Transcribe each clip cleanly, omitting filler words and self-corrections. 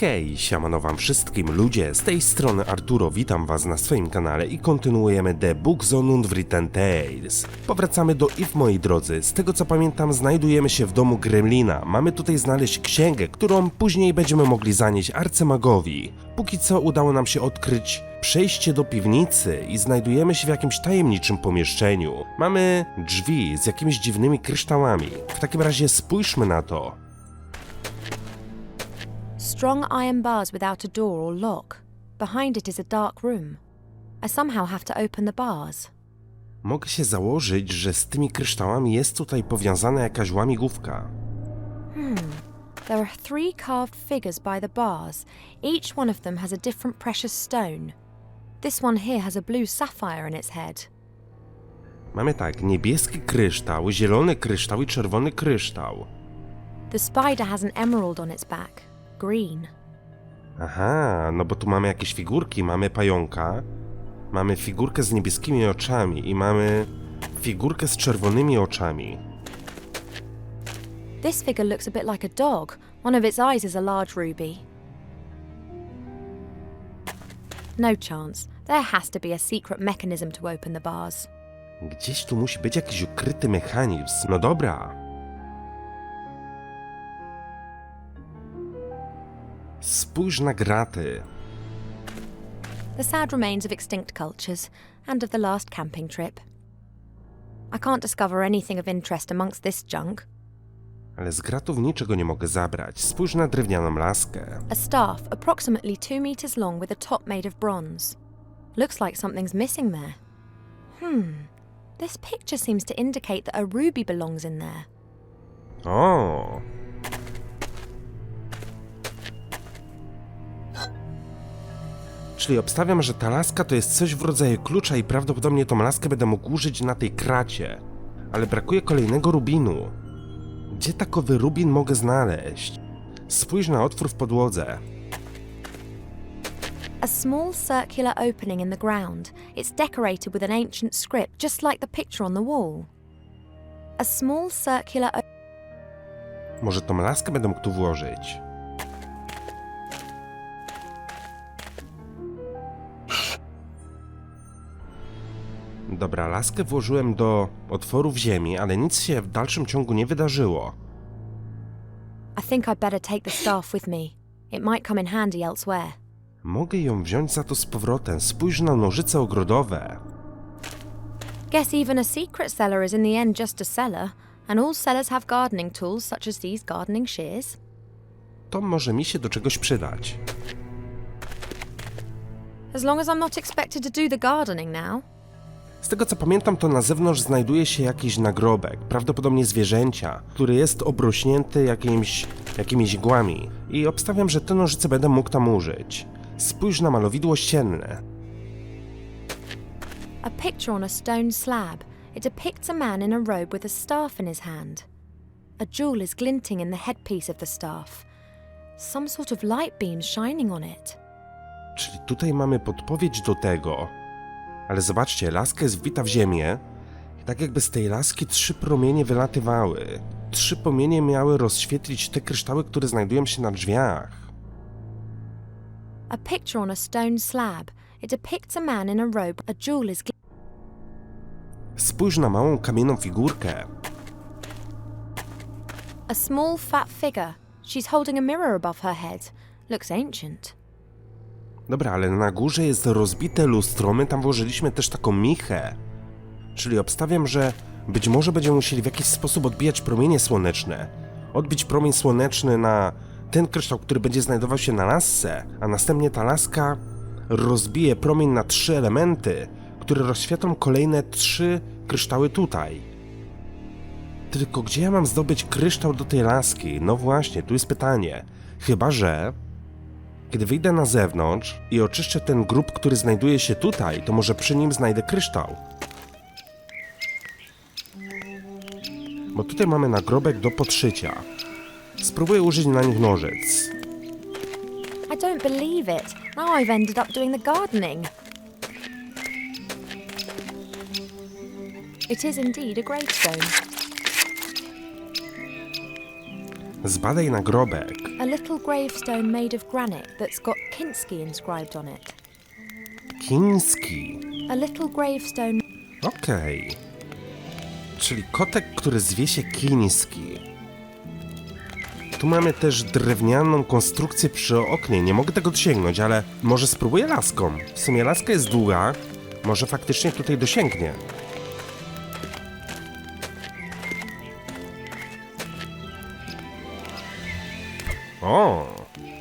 Hej, siemano wam wszystkim ludzie, z tej strony Arturo, witam was na swoim kanale i kontynuujemy The Books on Unwritten Tales. Powracamy do Eve, moi drodzy, z tego co pamiętam znajdujemy się w domu Gremlina, mamy tutaj znaleźć księgę, którą później będziemy mogli zanieść arcymagowi. Póki co udało nam się odkryć przejście do piwnicy i znajdujemy się w jakimś tajemniczym pomieszczeniu. Mamy drzwi z jakimiś dziwnymi kryształami, w takim razie spójrzmy na to. Strong iron bars without a door or lock. Behind it is a dark room. I somehow have to open the bars. Mogę się założyć, że z tymi kryształami jest tutaj powiązana jakaś łamigłówka. There are 3 carved figures by the bars. Each one of them has a different precious stone. This one here has a blue sapphire in its head. Mamy tak, niebieski kryształ, zielony kryształ i czerwony kryształ. The spider has an emerald on its back. Green. Aha, no bo tu mamy jakieś figurki, mamy pająka, mamy figurkę z niebieskimi oczami i mamy figurkę z czerwonymi oczami. This figure looks a bit like a dog. One of its eyes is a large ruby. No chance. There has to be a secret mechanism to open the bars. Gdzieś tu musi być jakiś ukryty mechanizm, no dobra. Spójrz na graty. The sad remains of extinct cultures and of the last camping trip. I can't discover anything of interest amongst this junk. Ale z gratów niczego nie mogę zabrać. Spójrz na drewnianą laskę. A staff approximately 2 meters long with a top made of bronze. Looks like something's missing there. This picture seems to indicate that a ruby belongs in there. O! Czyli obstawiam, że ta laska to jest coś w rodzaju klucza i prawdopodobnie tą laskę będę mógł użyć na tej kracie. Ale brakuje kolejnego rubinu. Gdzie takowy rubin mogę znaleźć? Spójrz na otwór w podłodze. A small circular opening in the ground. It's decorated with an ancient script, just like the picture on the wall. A small circular Może tą laskę będę mógł tu włożyć. Dobra, laskę włożyłem do otworu w ziemi, ale nic się w dalszym ciągu nie wydarzyło. I think I'd better take the staff with me. It might come in handy elsewhere. Mogę ją wziąć za to z powrotem. Spójrz na nożyce ogrodowe. Guess even a secret cellar is in the end just a cellar, and all cellars have gardening tools such as these gardening shears. To może mi się do czegoś przydać. As long as I'm not expected to do the gardening now. Z tego co pamiętam, to na zewnątrz znajduje się jakiś nagrobek, prawdopodobnie zwierzęcia, który jest obrośnięty jakimiś igłami i obstawiam, że te nożyce będę mógł tam użyć. Spójrz na malowidło ścienne. A picture on a stone slab. It depicts a man in a robe with a staff in his hand. A jewel is glinting in the headpiece of the staff. Some sort of light beam shining on it. Czyli tutaj mamy podpowiedź do tego. Ale zobaczcie, laska jest wbita w ziemię i tak jakby z tej laski 3 promienie wylatywały. 3 promienie miały rozświetlić te kryształy, które znajdują się na drzwiach. A picture on a stone slab. It depicts a man in a robe. A jewel is Spójrz na małą kamienną figurkę. a small fat figure. She's holding a mirror above her head. Looks ancient. Dobra, ale na górze jest rozbite lustro, my tam włożyliśmy też taką michę. Czyli obstawiam, że być może będziemy musieli w jakiś sposób odbijać promienie słoneczne. Odbić promień słoneczny na ten kryształ, który będzie znajdował się na lasce, a następnie ta laska rozbije promień na 3 elementy, które rozświetlą kolejne 3 kryształy tutaj. Tylko gdzie ja mam zdobyć kryształ do tej laski? No właśnie, tu jest pytanie. Chyba że kiedy wyjdę na zewnątrz i oczyszczę ten grób, który znajduje się tutaj, to może przy nim znajdę kryształ. Bo tutaj mamy nagrobek do podszycia. Spróbuję użyć na nich nożyc. I don't believe it. Now I've ended up doing the gardening. It is indeed a gravestone. Zbadaj nagrobek. A little gravestone made of granite that's got Kinski inscribed on it. Chiński. A little gravestone. Okej. Czyli kotek, który zwie się Chiński. Tu mamy też drewnianą konstrukcję przy oknie. Nie mogę tego dosięgnąć, ale może spróbuję laską. W sumie laska jest długa. Może faktycznie tutaj dosięgnie. O!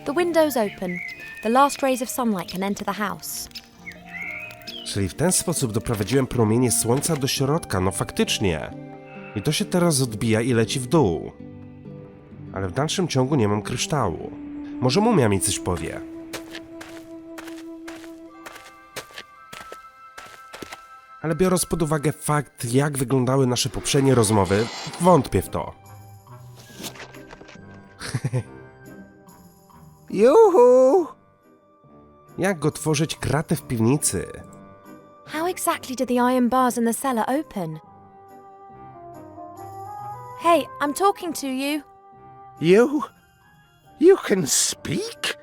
The window's open. The last rays of sunlight can enter the house. Czyli w ten sposób doprowadziłem promienie słońca do środka, no faktycznie. I to się teraz odbija i leci w dół. Ale w dalszym ciągu nie mam kryształu. Może mumia mi coś powie. Ale biorąc pod uwagę fakt, jak wyglądały nasze poprzednie rozmowy, wątpię w to. Juhu! Jak otworzyć kratę w piwnicy? How exactly did the iron bars in the cellar open? Hey, I'm talking to you. You can speak?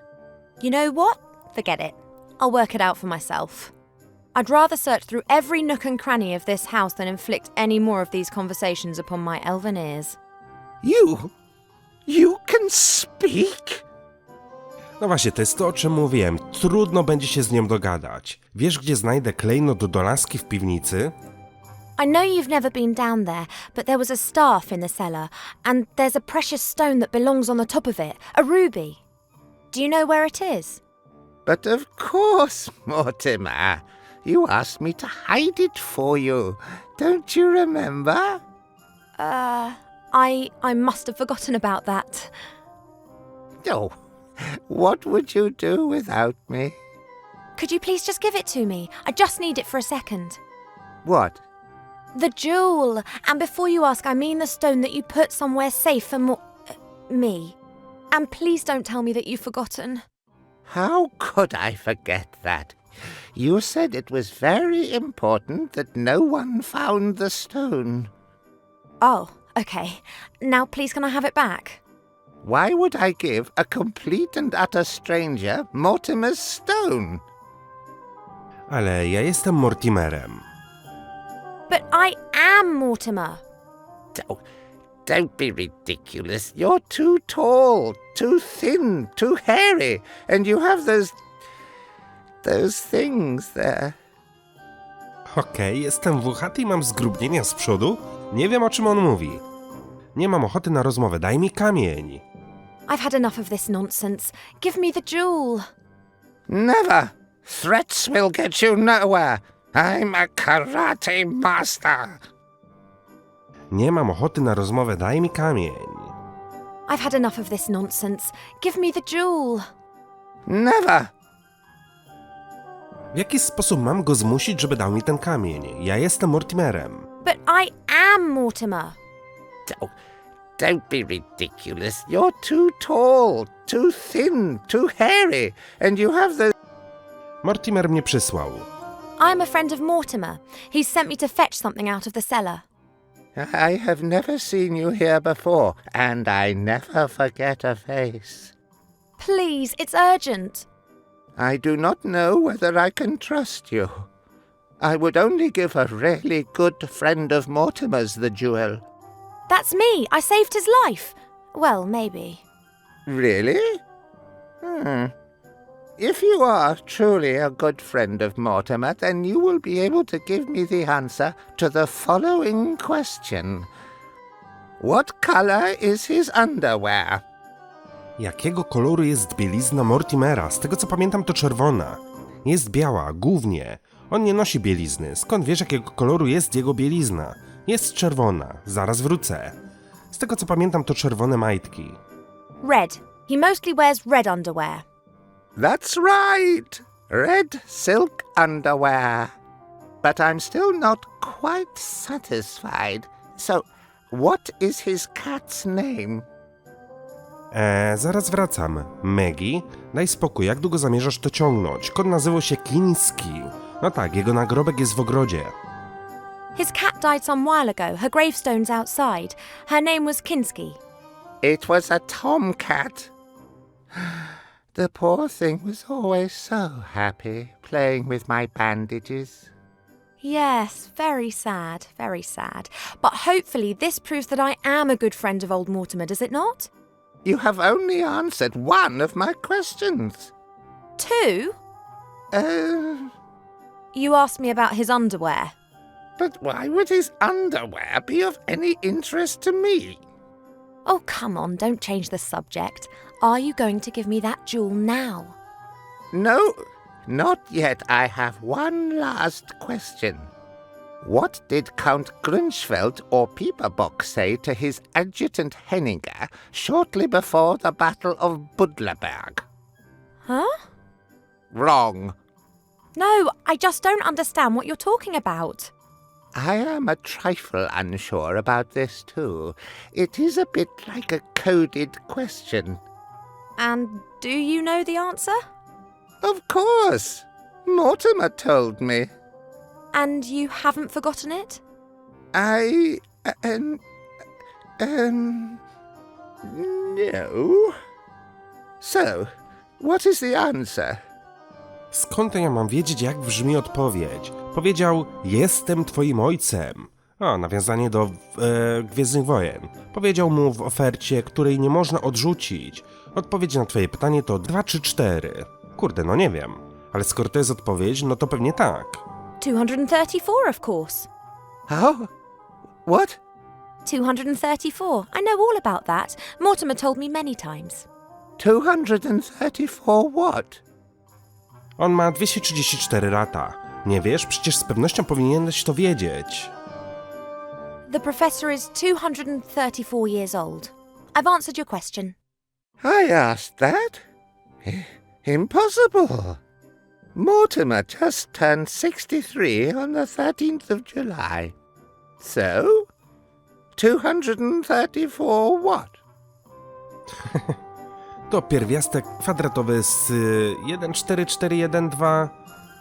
You know what? Forget it. I'll work it out for myself. I'd rather search through every nook and cranny of this house than inflict any more of these conversations upon my elven ears. You can speak? No właśnie, to jest to, o czym mówiłem. Trudno będzie się z nią dogadać. Wiesz, gdzie znajdę klejnot do laski w piwnicy? I know you've never been down there, but there was a staff in the cellar, and there's a precious stone that belongs on the top of it, a ruby. Do you know where it is? But of course, Mortimer. You asked me to hide it for you. Don't you remember? I must have forgotten about that. Oh, what would you do without me? Could you please just give it to me? I just need it for a second. What? The jewel! And before you ask, I mean the stone that you put somewhere safe for me. And please don't tell me that you've forgotten. How could I forget that? You said it was very important that no one found the stone. Oh, okay. Now please can I have it back? Why would I give a complete and utter stranger Mortimer's stone? Ale ja jestem Mortimerem. But I am Mortimer. Don't be ridiculous. You're too tall, too thin, too hairy, and you have those things there. Okej, jestem włochaty i mam zgrubnienia z przodu? Nie wiem, o czym on mówi. Nie mam ochoty na rozmowę, daj mi kamień. I've had enough of this nonsense. Give me the jewel. Never. Threats will get you nowhere. I'm a karate master. Nie mam ochoty na rozmowę, daj mi kamień. I've had enough of this nonsense. Give me the jewel. Never. W jaki sposób mam go zmusić, żeby dał mi ten kamień? Ja jestem Mortimerem. But I am Mortimer. Don't be ridiculous. You're too tall, too thin, too hairy, and you have the... Mortimer mnie przysłał. I'm a friend of Mortimer. He's sent me to fetch something out of the cellar. I have never seen you here before, and I never forget a face. Please, it's urgent. I do not know whether I can trust you. I would only give a really good friend of Mortimer's the jewel. That's me. I saved his life. Well, maybe. Really? If you are truly a good friend of Mortimer, then you will be able to give me the answer to the following question. What color is his underwear? Jakiego koloru jest bielizna Mortimera? Z tego co pamiętam, to czerwona. Jest biała, głównie. On nie nosi bielizny. Skąd wiesz, jakiego koloru jest jego bielizna? Jest czerwona. Zaraz wrócę. Z tego co pamiętam, to czerwone majtki. Red. He mostly wears red underwear. That's right! Red silk underwear. But I'm still not quite satisfied. So, what is his cat's name? Zaraz wracam. Maggie, daj spokój, jak długo zamierzasz to ciągnąć? Kot nazywał się Chiński. No tak, jego nagrobek jest w ogrodzie. His cat died some while ago. Her gravestone's outside. Her name was Kinski. It was a tomcat. The poor thing was always so happy playing with my bandages. Yes, very sad, very sad. But hopefully this proves that I am a good friend of old Mortimer, does it not? You have only answered one of my questions. 2? You asked me about his underwear. But why would his underwear be of any interest to me? Oh, come on, don't change the subject. Are you going to give me that jewel now? No, not yet. I have one last question. What did Count Grunschfeld or Pieperbock say to his adjutant Henninger shortly before the Battle of Budleberg? Huh? Wrong. No, I just don't understand what you're talking about. I am a trifle unsure about this too. It is a bit like a coded question. And do you know the answer? Of course. Mortimer told me. And you haven't forgotten it? No. So, what is the answer? Skąd ja mam wiedzieć, jak brzmi odpowiedź? Powiedział, jestem twoim ojcem. O, nawiązanie do Gwiezdnych Wojen. Powiedział mu w ofercie, której nie można odrzucić. Odpowiedź na twoje pytanie to 2 czy 4. Kurde, no nie wiem. Ale skoro to jest odpowiedź, no to pewnie tak. 234, of course. Oh? What? 234. I know all about that. Mortimer told me many times. 234 what? On ma 234 lata. Nie wiesz? Przecież z pewnością powinieneś to wiedzieć. The professor is 234 years old. I've answered your question. I asked that? Impossible. Mortimer just turned 63 on the 13th of July. So, 234 what? To pierwiastek kwadratowy z 14412.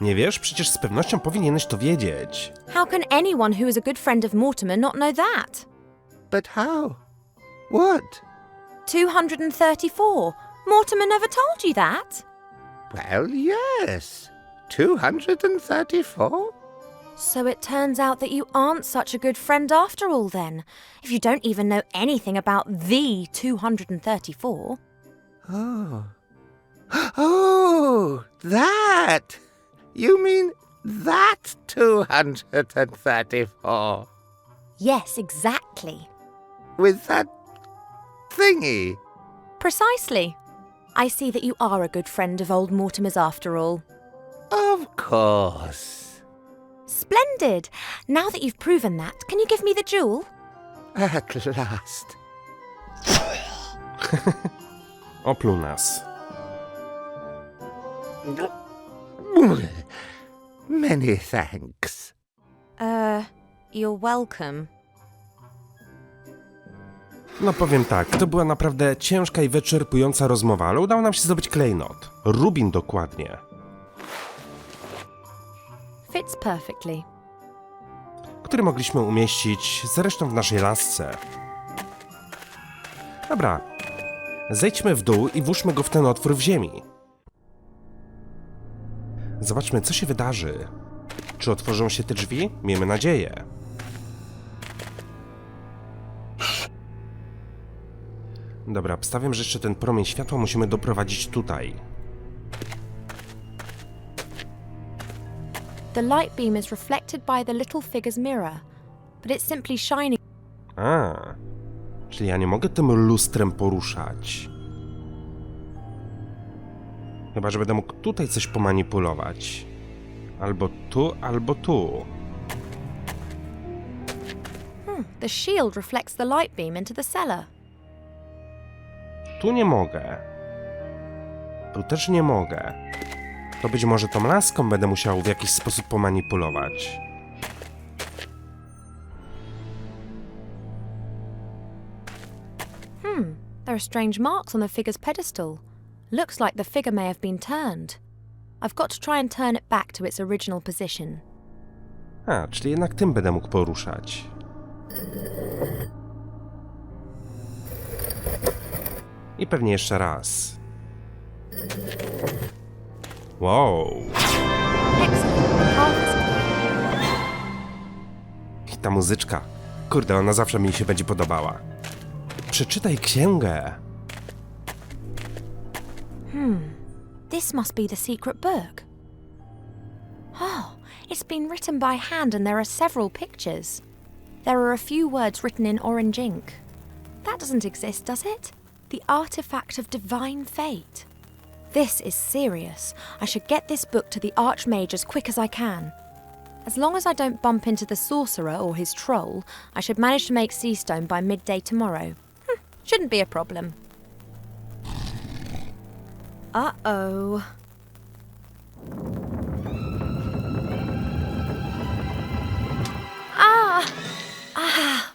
Nie wiesz? Przecież z pewnością powinieneś to wiedzieć. How can anyone who is a good friend of Mortimer not know that? But how? What? 234. Mortimer never told you that? Well, yes. 234? So it turns out that you aren't such a good friend after all then, if you don't even know anything about the 234. Oh. Oh, that! You mean that 234? Yes, exactly. With that thingy? Precisely. I see that you are a good friend of old Mortimer's after all. Of course. Splendid! Now that you've proven that, can you give me the jewel? At last. Opluł nas. Many thanks. You're welcome. No powiem tak, to była naprawdę ciężka i wyczerpująca rozmowa, ale udało nam się zdobyć klejnot. Rubin dokładnie. Fits perfectly. Który mogliśmy umieścić zresztą w naszej lasce. Dobra, zejdźmy w dół i włóżmy go w ten otwór w ziemi. Zobaczmy, co się wydarzy. Czy otworzą się te drzwi? Miejmy nadzieję. Dobra, obstawiam, że jeszcze ten promień światła musimy doprowadzić tutaj. The light beam is reflected by the little figure's mirror, but it's simply shining. Czyli ja nie mogę tym lustrem poruszać. Chyba, że będę mógł tutaj coś pomanipulować. Albo tu, albo tu. The shield reflects the light beam into the cellar. Tu nie mogę. Tu też nie mogę. To być może tą laską będę musiał w jakiś sposób pomanipulować. There are strange marks on the figure's pedestal. Looks like the figure may have been turned. I've got to try and turn it back to its original position. Czyli jednak tym będę mógł poruszać. I pewnie jeszcze raz. Wow. Excellent. The path is clear. I ta muzyczka. Kurde, ona zawsze mi się będzie podobała. Przeczytaj księgę. This must be the secret book. Oh, it's been written by hand and there are several pictures. There are a few words written in orange ink. That doesn't exist, does it? The artifact of divine fate. This is serious. I should get this book to the Archmage as quick as I can. As long as I don't bump into the sorcerer or his troll, I should manage to make Seastone by midday tomorrow. Shouldn't be a problem. Uh-oh. Ah! Ah!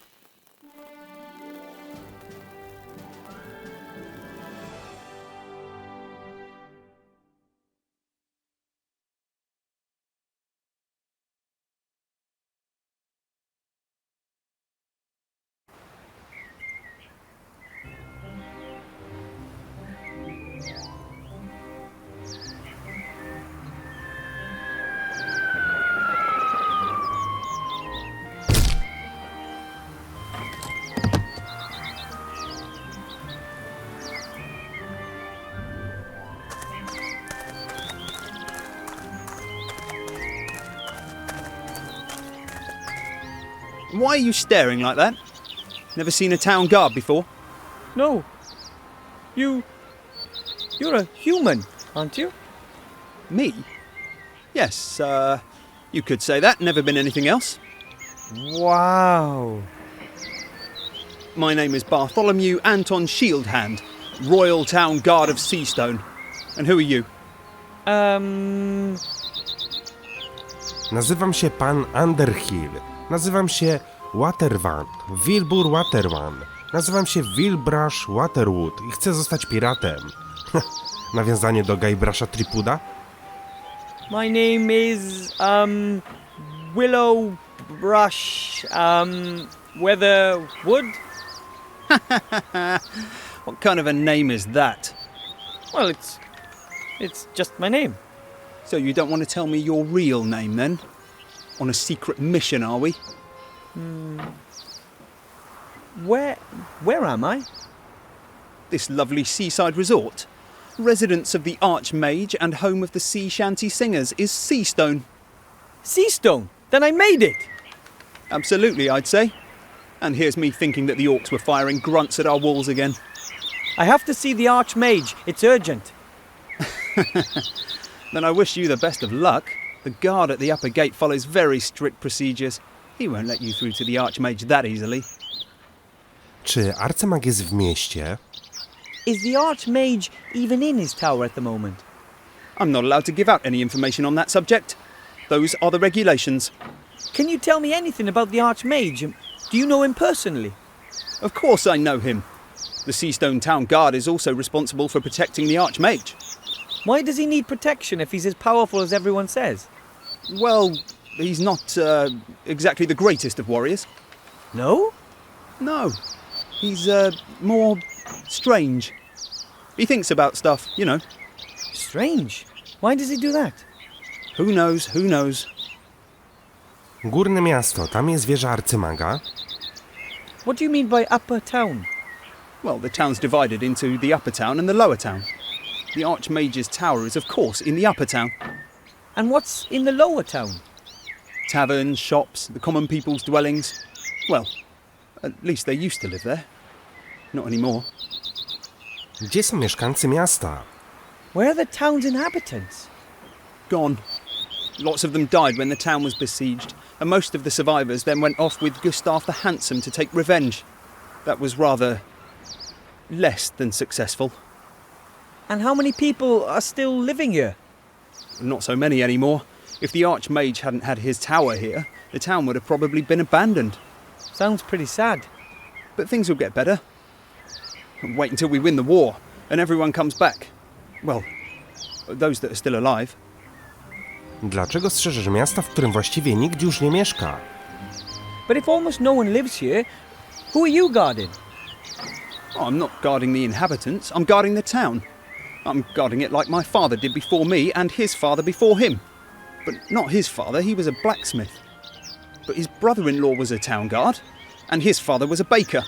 Why are you staring like that? Never seen a town guard before? No. You're a human, aren't you? Me? Yes, you could say that. Never been anything else. Wow. My name is Bartholomew Anton Shieldhand, Royal Town Guard of Seastone. And who are you? Nazywam się pan Underhill. Nazywam się Watervan, Wilbur Watervan. Nazywam się Wilbrash Waterwood i chcę zostać piratem. Nawiązanie do Guybrasha Tripuda? My name is, Willow Brush, Weatherwood? What kind of a name is that? Well, it's just my name. So you don't want to tell me your real name then? On a secret mission, are we? Where am I? This lovely seaside resort, residence of the Archmage and home of the sea shanty singers, is Seastone. Seastone! Then I made it! Absolutely, I'd say. And here's me thinking that the orcs were firing grunts at our walls again. I have to see the Archmage. It's urgent. Then I wish you the best of luck. The guard at the upper gate follows very strict procedures. He won't let you through to the Archmage that easily. Czy arcymag jest w mieście? Is the Archmage even in his tower at the moment? I'm not allowed to give out any information on that subject. Those are the regulations. Can you tell me anything about the Archmage? Do you know him personally? Of course I know him. The Seastone Town Guard is also responsible for protecting the Archmage. Why does he need protection if he's as powerful as everyone says? Well, he's not exactly the greatest of warriors. No? No. He's more strange. He thinks about stuff, you know. Strange. Why does he do that? Who knows, who knows. Górne miasto, tam jest wieża arcymaga. What do you mean by upper town? Well, the town's divided into the upper town and the lower town. The Archmage's tower is, of course, in the upper town. And what's in the lower town? Taverns, shops, the common people's dwellings. Well, at least they used to live there. Not anymore. Gdzie są mieszkańcy miasta? Where are the town's inhabitants? Gone. Lots of them died when the town was besieged, and most of the survivors then went off with Gustav the Handsome to take revenge. That was rather less than successful. And how many people are still living here? Not so many anymore. If the Archmage hadn't had his tower here, the town would have probably been abandoned. Sounds pretty sad. But things will get better. Wait until we win the war, and everyone comes back. Well, those that are still alive. Dlaczego strzeżesz miasta, w którym właściwie nikt już nie mieszka? But if almost no one lives here, who are you guarding? Oh, I'm not guarding the inhabitants, I'm guarding the town. I'm guarding it like my father did before me and his father before him. But not his father, he was a blacksmith. But his brother-in-law was a town guard, and his father was a baker.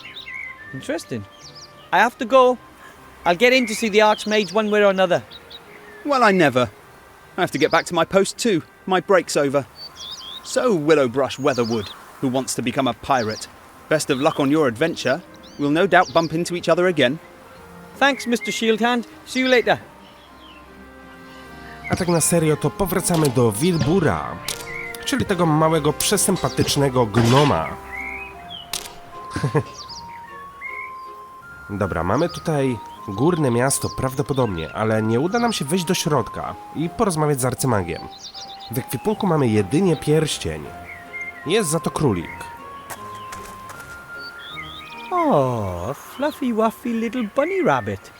Interesting. I have to go. I'll get in to see the Archmage one way or another. Well, I never. I have to get back to my post too. My break's over. So, Willowbrush Weatherwood, who wants to become a pirate. Best of luck on your adventure. We'll no doubt bump into each other again. Thanks, Mr. Shieldhand. See you later. A tak na serio to powracamy do Wilbura, czyli tego małego, przesympatycznego gnoma. Dobra, mamy tutaj górne miasto prawdopodobnie, ale nie uda nam się wejść do środka i porozmawiać z arcymagiem. W ekwipunku mamy jedynie pierścień. Jest za to królik. Oh, a fluffy, wuffy little bunny rabbit.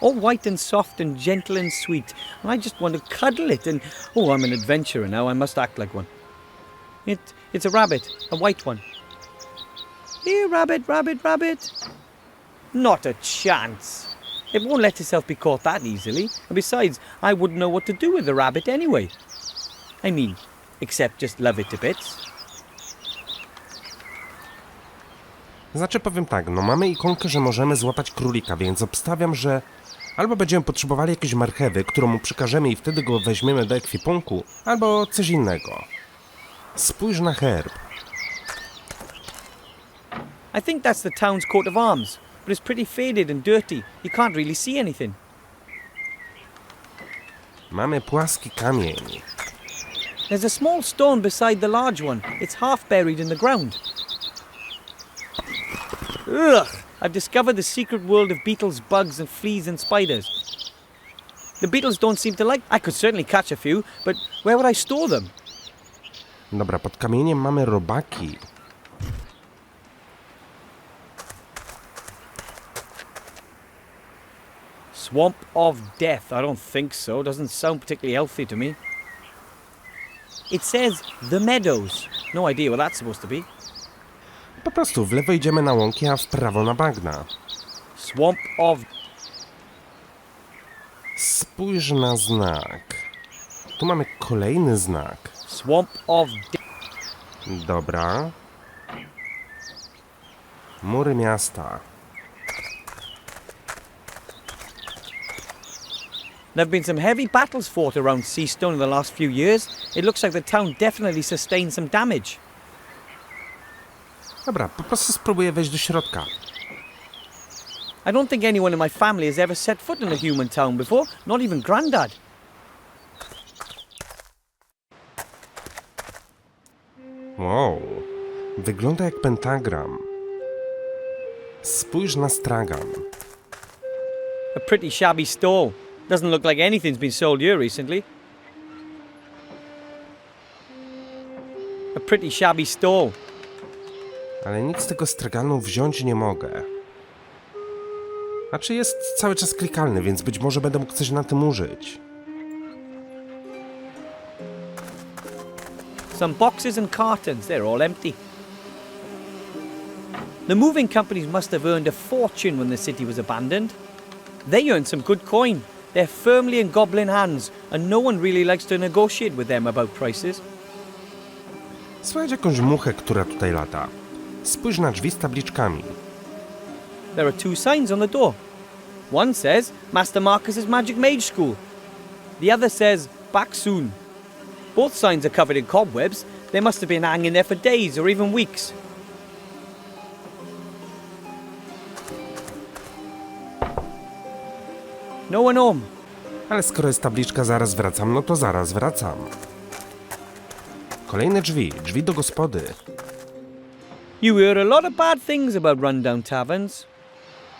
All white and soft and gentle and sweet. And I just want to cuddle it and... Oh, I'm an adventurer now. I must act like one. It's a rabbit, a white one. Here, rabbit, rabbit, rabbit. Not a chance. It won't let itself be caught that easily. And besides, I wouldn't know what to do with the rabbit anyway. I mean, except just love it to bits. Znaczy powiem tak, no mamy ikonkę, że możemy złapać królika, więc obstawiam, że albo będziemy potrzebowali jakiejś marchewy, którą mu przekażemy i wtedy go weźmiemy do ekwipunku, albo coś innego. Spójrz na herb. I think that's the town's coat of arms, but it's pretty faded and dirty. You can't really see anything. Mamy płaski kamień. There's a small stone beside the large one. It's half buried in the ground. Ugh! I've discovered the secret world of beetles, bugs and fleas and spiders. The beetles don't seem to like... I could certainly catch a few, but where would I store them? Dobra, pod kamieniem mamy robaki. Swamp of Death. I don't think so. Doesn't sound particularly healthy to me. It says The Meadows. No idea what that's supposed to be. Po prostu w lewo idziemy na łąki, a w prawo na bagna. Swamp of... Spójrz na znak. Tu mamy kolejny znak. Swamp of Death. Dobra. Mury miasta. There have been some heavy battles fought around Seastone in the last few years. It looks like the town definitely sustained some damage. Dobra, po prostu spróbuję wejść do środka. I don't think anyone in my family has ever set foot in a human town before, not even Grandad. Wow, wygląda jak pentagram. Spójrz na stragan. A pretty shabby store. Doesn't look like anything's been sold here recently. A pretty shabby store. Ale nic z tego straganu wziąć nie mogę. Znaczy jest cały czas klikalny, więc być może będę mógł coś na tym użyć. Some boxes and cartons, they're all empty. The moving companies must have earned a fortune when the city was abandoned. They earned some good coin. They're firmly in goblin hands, and no one really likes to negotiate with them about prices. Słychać jakąś muchę, która tutaj lata. Spójrz na drzwi z tabliczkami. There are two signs on the door. One says Master Marcus's Magic Mage School. The other says back soon. Both signs are covered in cobwebs. They must have been hanging there for days or even weeks. No one home. Ale skoro jest tabliczka zaraz wracam, no to zaraz wracam. Kolejne drzwi, drzwi do gospody. You hear a lot of bad things about rundown taverns.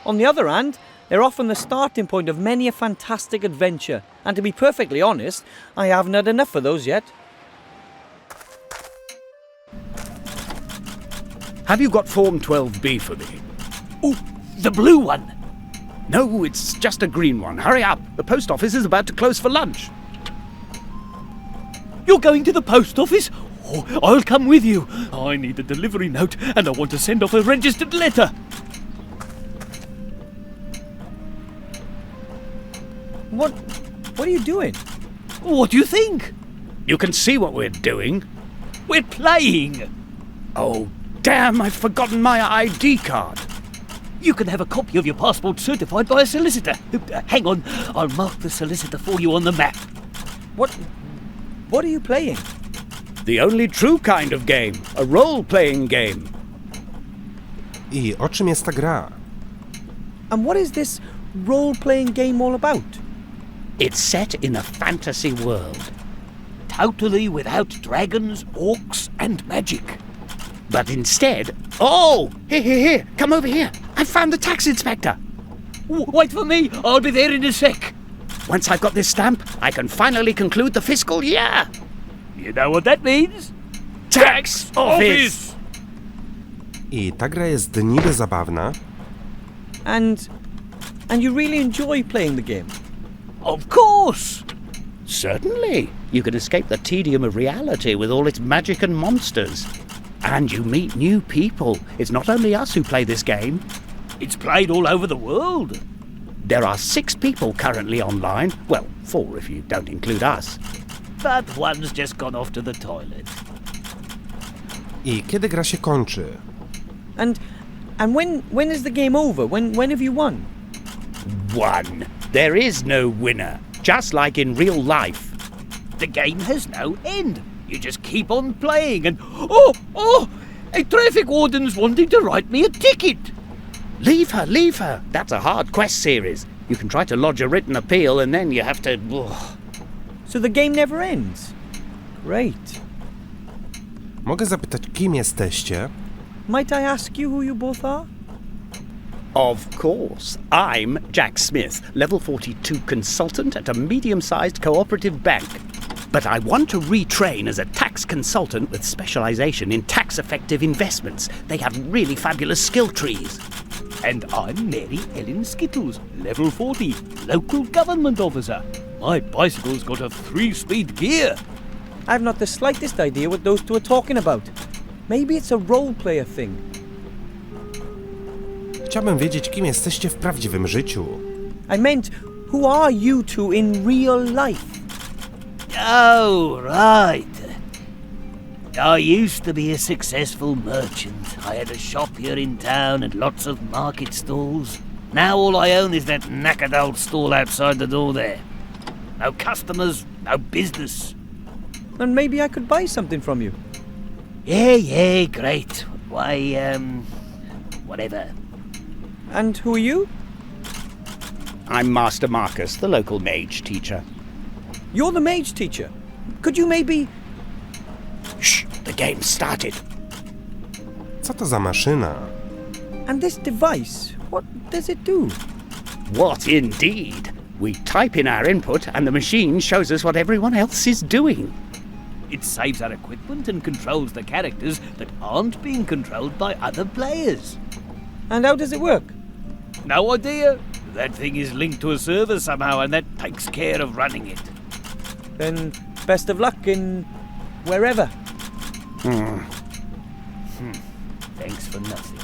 On the other hand, they're often the starting point of many a fantastic adventure, and to be perfectly honest, I haven't had enough of those yet. Have you got Form 12B for me? Oh, the blue one! No, it's just a green one. Hurry up! The post office is about to close for lunch. You're going to the post office? Oh, I'll come with you. I need a delivery note and I want to send off a registered letter. What are you doing? What do you think? You can see what we're doing. We're playing. Oh, damn, I've forgotten my ID card. You can have a copy of your passport certified by a solicitor. Hang on, I'll mark the solicitor for you on the map. What are you playing? The only true kind of game. A role-playing game. I o czym jest ta gra? And what is this role-playing game all about? It's set in a fantasy world. Totally without dragons, orcs, and magic. But instead... Oh! Here, come over here. I found the tax inspector. Wait for me, I'll be there in a sec. Once I've got this stamp, I can finally conclude the fiscal year. You know what that means? Tax office! I ta gra jest niby zabawna, And you really enjoy playing the game? Of course! Certainly. You can escape the tedium of reality with all its magic and monsters. And you meet new people. It's not only us who play this game. It's played all over the world. There are 6 people currently online. Well, 4 if you don't include us. But one's just gone off to the toilet. i kiedy gra się kończy? And when is the game over? When have you won? One. There is no winner. Just like in real life. The game has no end. You just keep on playing and... Oh! A traffic warden's wanting to write me a ticket. Leave her. That's a hard quest series. You can try to lodge a written appeal and then you have to... So the game never ends? Great. Mogę zapytać, kim jesteście? Might I ask you who you both are? Of course. I'm Jack Smith, level 42 consultant at a medium-sized cooperative bank. But I want to retrain as a tax consultant with specialization in tax-effective investments. They have really fabulous skill trees. And I'm Mary Ellen Skittles, level 40, local government officer. My bicycle's got a 3-speed gear. I've not the slightest idea what those two are talking about. Maybe it's a role-player thing. Chciałbym wiedzieć, kim jesteście w prawdziwym życiu. I meant, who are you two in real life? Oh, right. I used to be a successful merchant. I had a shop here in town and lots of market stalls. Now all I own is that knackered old stall outside the door there. No customers, no business. And maybe I could buy something from you. Yeah, great. Why, whatever. And who are you? I'm Master Marcus, the local mage teacher. You're the mage teacher. Could you maybe... Shh! The game started. Co to za maszyna? And this device, what does it do? What indeed? We type in our input and the machine shows us what everyone else is doing. It saves our equipment and controls the characters that aren't being controlled by other players. And how does it work? No idea. That thing is linked to a server somehow and that takes care of running it. Then best of luck in... wherever. Thanks for nothing.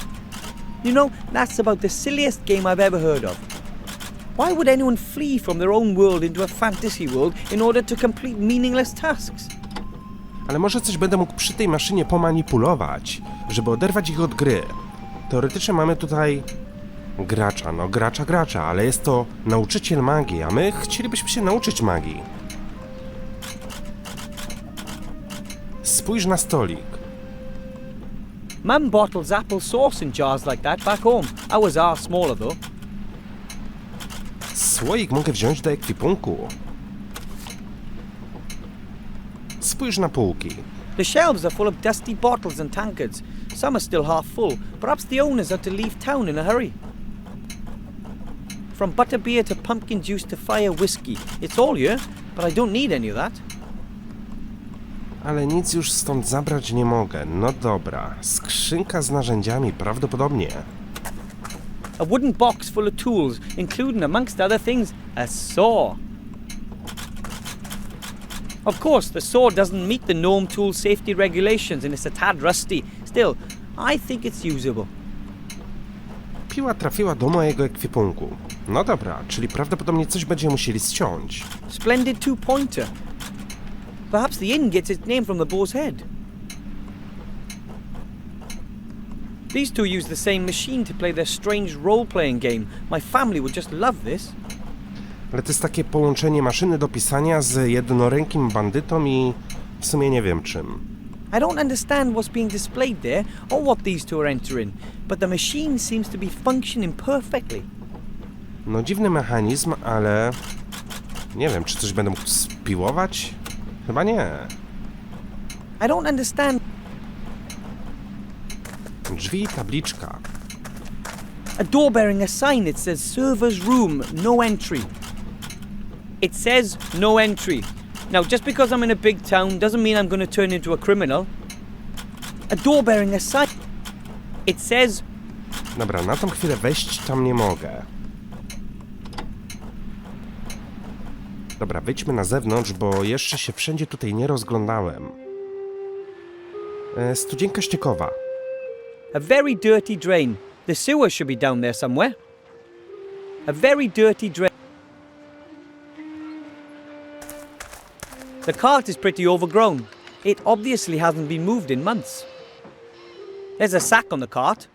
You know, that's about the silliest game I've ever heard of. Why would anyone flee from their own world into a fantasy world in order to complete meaningless tasks? Ale może coś będę mógł przy tej maszynie pomanipulować, żeby oderwać ich od gry. Teoretycznie mamy tutaj gracza, ale jest to nauczyciel magii, a my chcielibyśmy się nauczyć magii. Spójrz na stolik. Mum bottles apple sauce in jars like that back home. Ours are smaller though. Słoik mogę wziąć do ekwipunku. Spójrz na półki. The shelves are full of dusty bottles and tankards. Some are still half full. Perhaps the owners had to leave town in a hurry. From butterbeer to pumpkin juice to fire whiskey. It's all here, but I don't need any of that. Ale nic już stąd zabrać nie mogę. No dobra. Skrzynka z narzędziami prawdopodobnie. A wooden box full of tools, including, amongst other things, a saw. Of course, the saw doesn't meet the gnome tool safety regulations and it's a tad rusty. Still, I think it's usable. Piła trafiła do mojego ekwipunku. No dobra, czyli prawdopodobnie coś będziemy musieli ściąć. Splendid two-pointer. Perhaps the inn gets its name from the boar's head. These two use the same machine to play their strange role-playing game. My family would just love this. Ale to jest takie połączenie maszyny do pisania z jednorękim bandytą i w sumie nie wiem czym. I don't understand what's being displayed there or what these two are entering, but the machine seems to be functioning perfectly. No dziwny mechanizm, ale... Nie wiem, czy coś będę mógł spiłować? Chyba nie. I don't understand. Drzwi i tabliczka. A door bearing a sign that says server's room, no entry. It says no entry. Now, just because I'm in a big town doesn't mean I'm going to turn into a criminal. A door bearing a sign. It says... Dobra, na tą chwilę wejść tam nie mogę. Dobra, wyjdźmy na zewnątrz, bo jeszcze się wszędzie tutaj nie rozglądałem. Studzienka ściekowa. A very dirty drain. The sewer should be down there somewhere. A very dirty drain. The cart is pretty overgrown. It obviously hasn't been moved in months. There's a sack on the cart.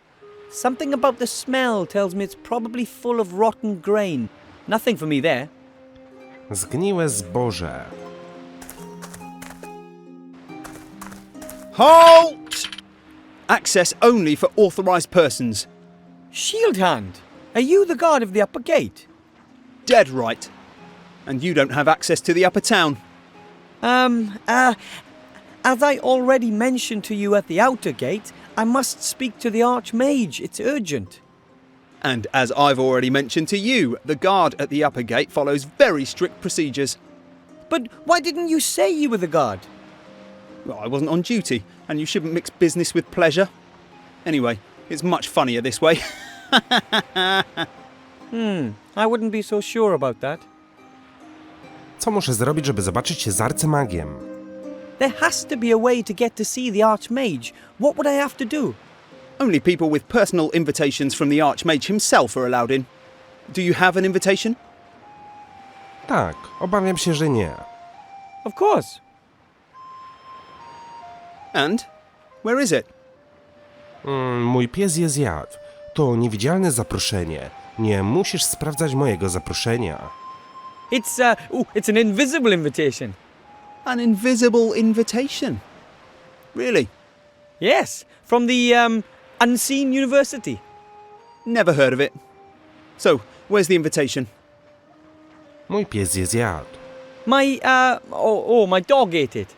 Something about the smell tells me it's probably full of rotten grain. Nothing for me there. Zgniłe zboże. Halt! Access only for authorized persons. Shield Hand, are you the guard of the upper gate? Dead right. And you don't have access to the upper town. As I already mentioned to you at the outer gate, I must speak to the Archmage. It's urgent. And as I've already mentioned to you, the guard at the upper gate follows very strict procedures. But why didn't you say you were the guard? Well, I wasn't on duty, and you shouldn't mix business with pleasure. Anyway, it's much funnier this way. I wouldn't be so sure about that. Co muszę zrobić, żeby zobaczyć się z arcymagiem? There has to be a way to get to see the Archmage. What would I have to do? Only people with personal invitations from the Archmage himself are allowed in. Do you have an invitation? Tak, obawiam się, że nie. Of course. And? Where is it? Mój pies je zjadł. To niewidzialne zaproszenie. Nie musisz sprawdzać mojego zaproszenia. It's an invisible invitation. An invisible invitation? Really? Yes, from the, Unseen University. Never heard of it. So, where's the invitation? Mój pies je zjadł. My dog ate it.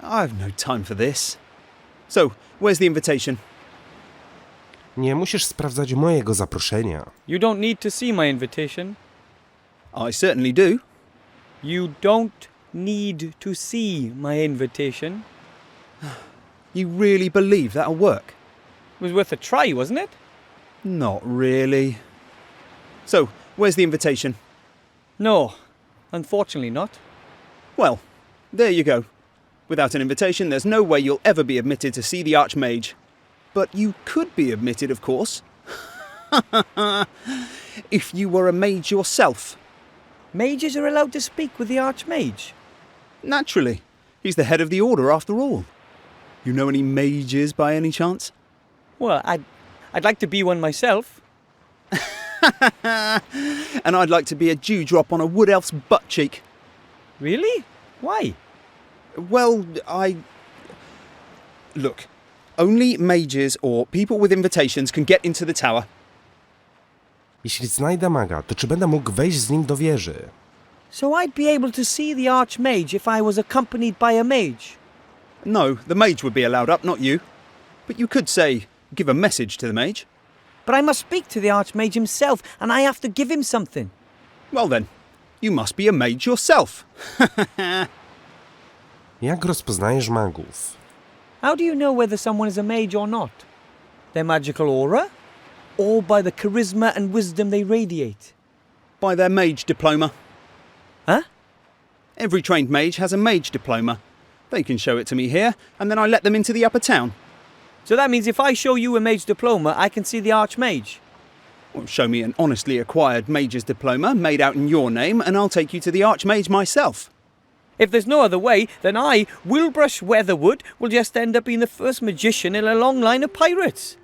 I've no time for this. So, where's the invitation? Nie musisz sprawdzać mojego zaproszenia. You don't need to see my invitation. I certainly do. You don't need to see my invitation. You really believe that'll work? It was worth a try, wasn't it? Not really. So, where's the invitation? No, unfortunately not. Well, there you go. Without an invitation, there's no way you'll ever be admitted to see the Archmage. But you could be admitted, of course. If you were a mage yourself. Mages are allowed to speak with the Archmage. Naturally. He's the head of the order, after all. You know any mages by any chance? Well, I'd like to be one myself. And I'd like to be a dewdrop on a wood elf's butt cheek. Really? Why? Well, Look, only mages or people with invitations can get into the tower. Jeśli znajdę maga, to czy będę mógł wejść z nim do wieży? So I'd be able to see the Archmage if I was accompanied by a mage? No, the mage would be allowed up, not you. But you could say, give a message to the mage. But I must speak to the Archmage himself, and I have to give him something. Well then, you must be a mage yourself. Jak rozpoznajesz magów? How do you know whether someone is a mage or not? Their magical aura? Or by the charisma and wisdom they radiate? By their mage diploma. Huh? Every trained mage has a mage diploma. They can show it to me here, and then I let them into the upper town. So that means if I show you a mage diploma, I can see the Archmage? Well, show me an honestly acquired mage's diploma made out in your name, and I'll take you to the Archmage myself. If there's no other way, then I, Wilbrush Weatherwood, will just end up being the first magician in a long line of pirates.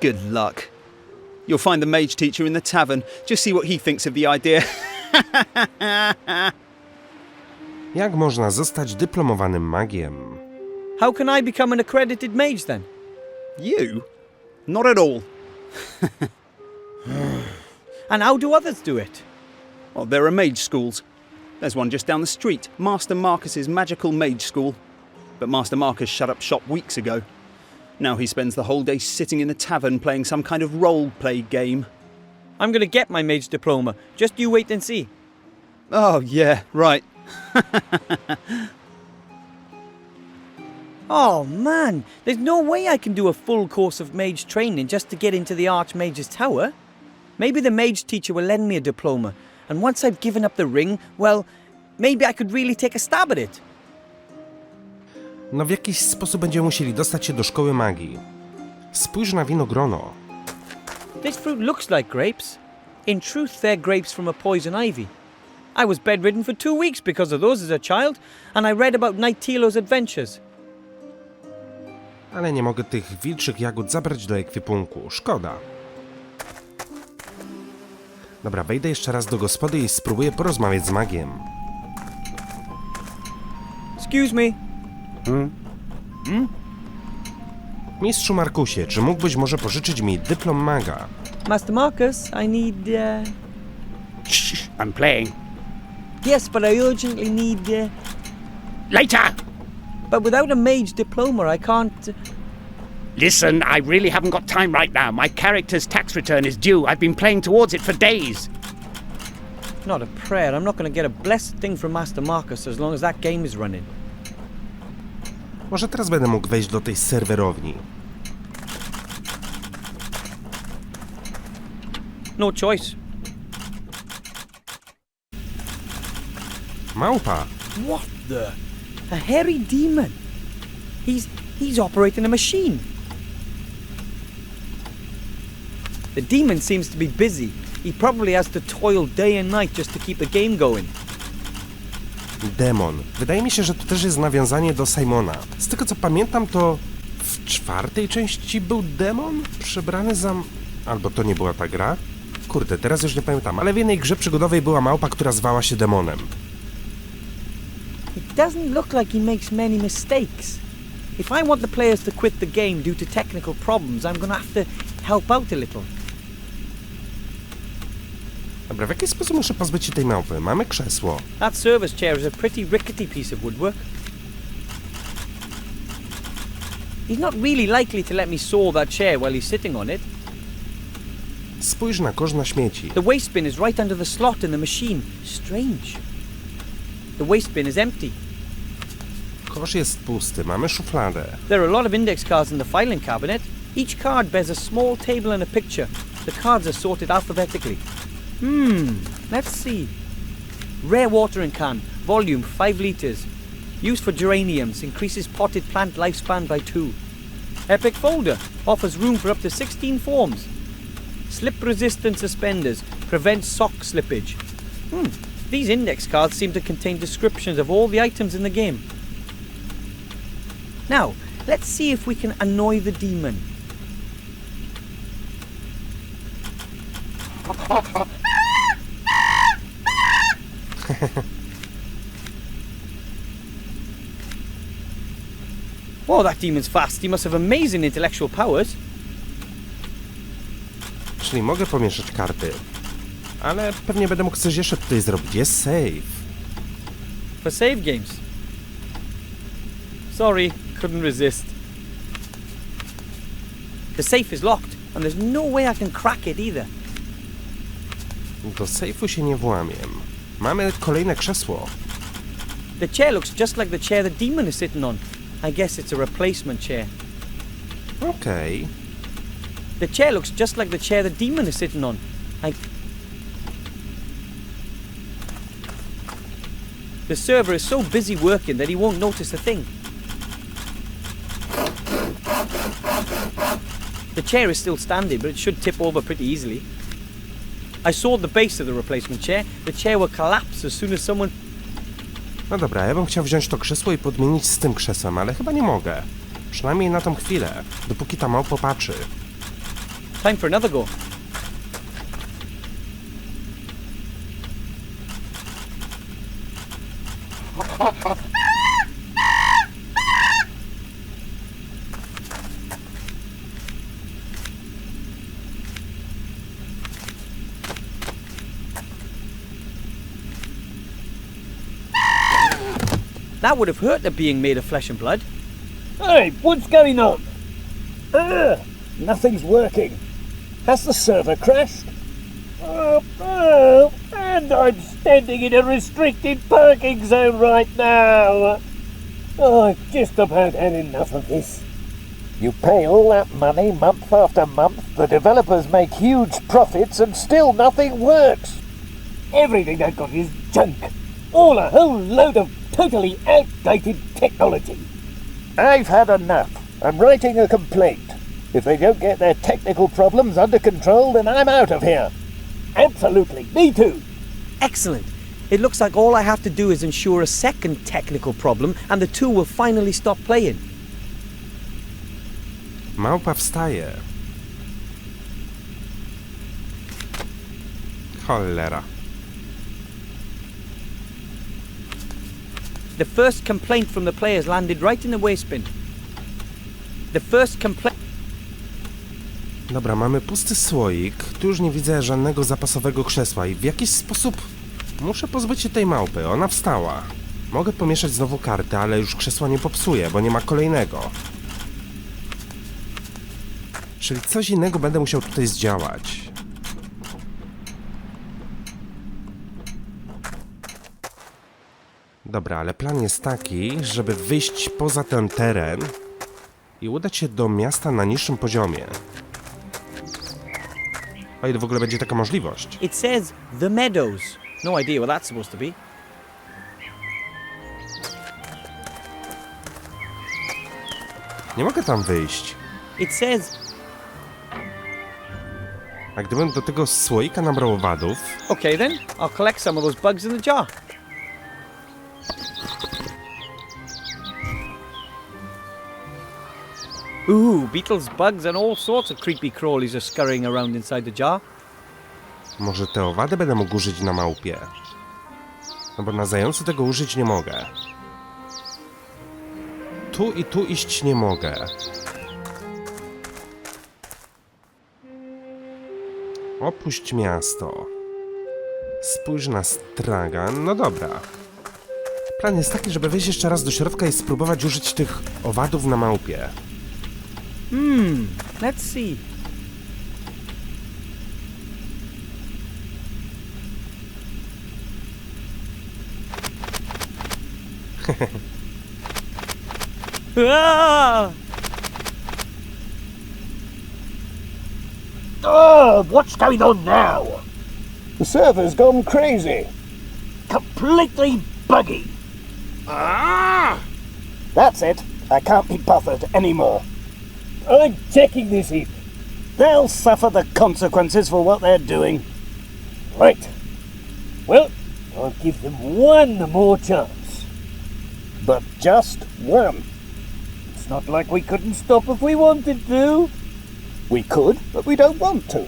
Good luck. You'll find the mage teacher in the tavern. Just see what he thinks of the idea. Jak można zostać dyplomowanym magiem? How can I become an accredited mage then? You? Not at all. And how do others do it? Well, there are mage schools. There's one just down the street, Master Marcus's magical mage school. But Master Marcus shut up shop weeks ago. Now he spends the whole day sitting in the tavern playing some kind of role-play game. I'm going to get my mage diploma. Just you wait and see. Oh, yeah, right. Oh man, there's no way I can do a full course of mage training just to get into the Archmage's tower. Maybe the mage teacher will lend me a diploma, and once I've given up the ring, well, maybe I could really take a stab at it. No w jakiś sposób będziemy musieli dostać się do szkoły magii. Spójrz na winogrono. This fruit looks like grapes. In truth, they're grapes from a poison ivy. I was bedridden for 2 weeks because of those as a child, and I read about Knight Tilo's adventures. Ale nie mogę tych wilczych jagód zabrać do ekwipunku. Szkoda. Dobra, wejdę jeszcze raz do gospody i spróbuję porozmawiać z magiem. Excuse me. Mistrzu Markusie, czy mógłbyś może pożyczyć mi dyplom maga? Master Marcus, I need... Shh, I'm playing. Yes, but I urgently need... Later! But without a mage diploma, I can't... Listen, I really haven't got time right now. My character's tax return is due. I've been playing towards it for days. Not a prayer. I'm not going to get a blessed thing from Master Marcus as long as that game is running. Może teraz będę mógł wejść do tej serwerowni. No choice. Małpa! What the? A hairy demon. He's operating a machine. The demon seems to be busy. He probably has to toil day and night just to keep the game going. Demon. Wydaje mi się, że to też jest nawiązanie do Simona. Z tego co pamiętam, to w 4. części był demon przebrany za... Albo to nie była ta gra? Kurde, teraz już nie pamiętam, ale w jednej grze przygodowej była małpa, która zwała się demonem. It doesn't look like he makes many mistakes. If I want the players to quit the game due to technical problems, I'm gonna have to help out a little. Dobra, w jaki sposób muszę pozbyć się tej małpy? Mamy krzesło. That service chair is a pretty rickety piece of woodwork. He's not really likely to let me saw that chair while he's sitting on it. Spójrz na kosz na śmieci. The waste bin is right under the slot in the machine. Strange. The waste bin is empty. Kosz jest pusty, mamy szufladę. There are a lot of index cards in the filing cabinet. Each card bears a small table and a picture. The cards are sorted alphabetically. Let's see. Rare watering can, volume 5 litres. Used for geraniums, increases potted plant lifespan by 2. Epic folder, offers room for up to 16 forms. Slip-resistant suspenders, prevents sock slippage. These index cards seem to contain descriptions of all the items in the game. Now, let's see if we can annoy the demon. Whoa, that demon's fast. He must have amazing intellectual powers. Czyli mogę pomieszać karty. Ale pewnie będę mógł coś jeszcze tutaj zrobić. Jest save. For save games. Sorry, couldn't resist. The safe is locked, and there's no way I can crack it either. Do sejfu się nie włamiem. Mamy kolejne krzesło. The chair looks just like the chair the demon is sitting on. I guess it's a replacement chair. Okej. The chair looks just like the chair the demon is sitting on. The server is so busy working that he won't notice a thing. The chair is still standing, but it should tip over pretty easily. I saw the base of the replacement chair. The chair will collapse as soon as someone... No dobra, ja bym chciał wziąć to krzesło i podmienić z tym krzesłem, ale chyba nie mogę. Przynajmniej na tą chwilę, dopóki ta małpa popatrzy. Time for another go. That would have hurt her being made of flesh and blood. Hey, what's going on? Nothing's working. Has the server crashed? And I'm standing in a restricted parking zone right now. I've just about had enough of this. You pay all that money month after month, the developers make huge profits, and still nothing works. Everything I've got is junk. All a whole load of totally outdated technology. I've had enough. I'm writing a complaint. If they don't get their technical problems under control, then I'm out of here. Absolutely, me too. Excellent. It looks like all I have to do is ensure a second technical problem and the two will finally stop playing. Małpa wstaje. Cholera. The first complaint from the players landed right in the waste bin. The first complaint... Dobra, mamy pusty słoik. Tu już nie widzę żadnego zapasowego krzesła i w jakiś sposób muszę pozbyć się tej małpy. Ona wstała. Mogę pomieszać znowu karty, ale już krzesła nie popsuję, bo nie ma kolejnego. Czyli coś innego będę musiał tutaj zdziałać. Dobra, ale plan jest taki, żeby wyjść poza ten teren i udać się do miasta na niższym poziomie. O ile w ogóle będzie taka możliwość. It says The Meadows. No idea what that's supposed to be. Nie mogę tam wyjść. It says... A gdybym do tego słoika nabrał owadów... Okay then, I'll collect some of those bugs in the jar. Ooh, beetles, bugs and all sorts of creepy crawlies are scurrying around inside the jar. Może te owady będę mógł użyć na małpie. No bo na zającu tego użyć nie mogę. Tu i tu iść nie mogę. Opuść miasto. Spójrz na stragan. No dobra. Plan jest taki, żeby wejść jeszcze raz do środka i spróbować użyć tych owadów na małpie. Let's see. Ah! Oh, what's going on now? The server's gone crazy. Completely buggy. That's it. I can't be bothered anymore. I'm checking this in. They'll suffer the consequences for what they're doing. Right. Well, I'll give them one more chance. But just one. It's not like we couldn't stop if we wanted to. We could, but we don't want to.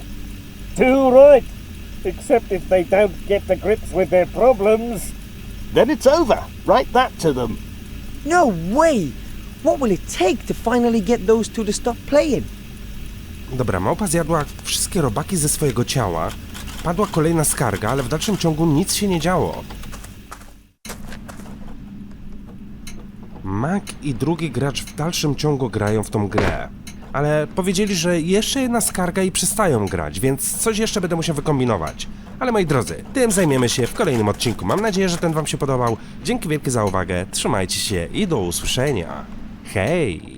Too right. Except if they don't get to grips with their problems. Then it's over. Write that to them. No way! What will it take to finally get those two to stop playing? Dobra, małpa zjadła wszystkie robaki ze swojego ciała. Padła kolejna skarga, ale w dalszym ciągu nic się nie działo. Mag i drugi gracz w dalszym ciągu grają w tą grę. Ale powiedzieli, że jeszcze jedna skarga i przestają grać, więc coś jeszcze będę musiał wykombinować. Ale moi drodzy, tym zajmiemy się w kolejnym odcinku. Mam nadzieję, że ten wam się podobał. Dzięki wielkie za uwagę, trzymajcie się i do usłyszenia. Hej!